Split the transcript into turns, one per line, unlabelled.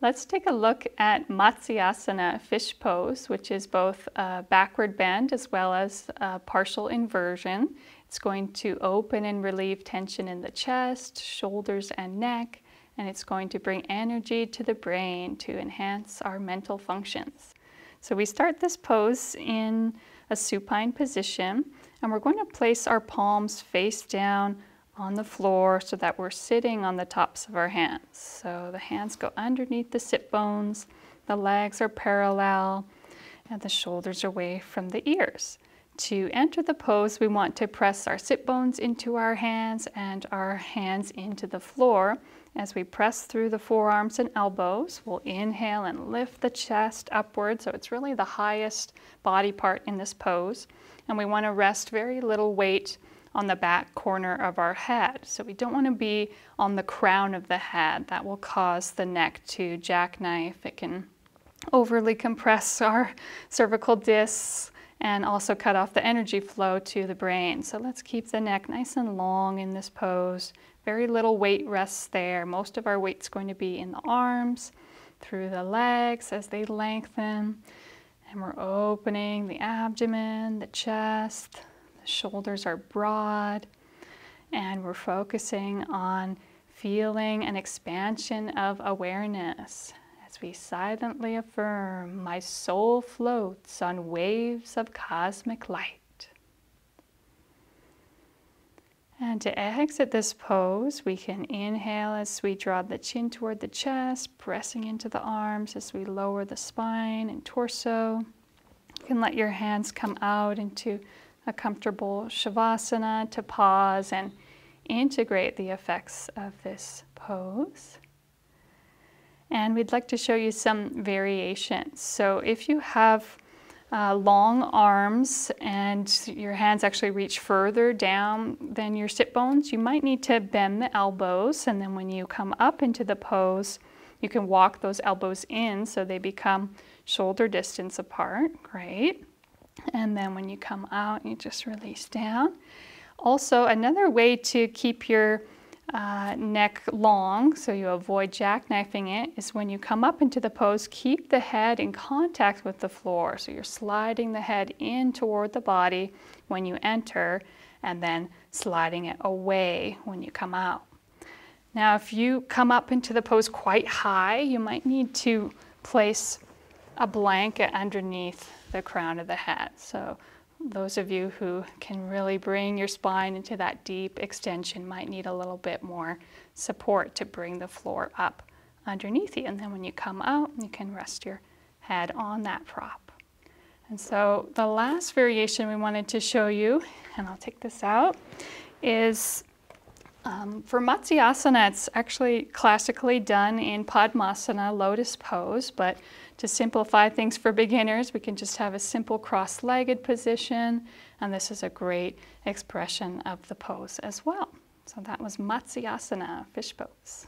Let's take a look at Matsyasana, fish pose, which is both a backward bend as well as a partial inversion. It's going to open and relieve tension in the chest, shoulders, and neck, and it's going to bring energy to the brain to enhance our mental functions. So we start this pose in a supine position, and we're going to place our palms face down on the floor so that we're sitting on the tops of our hands. So the hands go underneath the sit bones, the legs are parallel, and the shoulders are away from the ears. To enter the pose, we want to press our sit bones into our hands and our hands into the floor. As we press through the forearms and elbows, we'll inhale and lift the chest upward, so it's really the highest body part in this pose. And we want to rest very little weight on the back corner of our head. So we don't want to be on the crown of the head. That will cause the neck to jackknife. It can overly compress our cervical discs and also cut off the energy flow to the brain. So let's keep the neck nice and long in this pose. Very little weight rests there. Most of our weight's going to be in the arms, through the legs as they lengthen. And we're opening the abdomen, the chest. The shoulders are broad, and we're focusing on feeling an expansion of awareness as we silently affirm, my soul floats on waves of cosmic light. And to exit this pose, we can inhale as we draw the chin toward the chest, pressing into the arms as we lower the spine and torso. You can let your hands come out into a comfortable shavasana to pause and integrate the effects of this pose. And we'd like to show you some variations. So if you have long arms and your hands actually reach further down than your sit bones, you might need to bend the elbows, and then when you come up into the pose, you can walk those elbows in so they become shoulder distance apart. Great. And then when you come out, you just release down. Also, another way to keep your neck long, so you avoid jackknifing it, is when you come up into the pose, keep the head in contact with the floor. So you're sliding the head in toward the body when you enter, and then sliding it away when you come out. Now, if you come up into the pose quite high, you might need to place a blanket underneath the crown of the head. So those of you who can really bring your spine into that deep extension might need a little bit more support to bring the floor up underneath you. And then when you come out, you can rest your head on that prop. And so the last variation we wanted to show you, and I'll take this out, is for Matsyasana. It's actually classically done in Padmasana, lotus pose, but to simplify things for beginners, we can just have a simple cross-legged position, and this is a great expression of the pose as well. So that was Matsyasana, fish pose.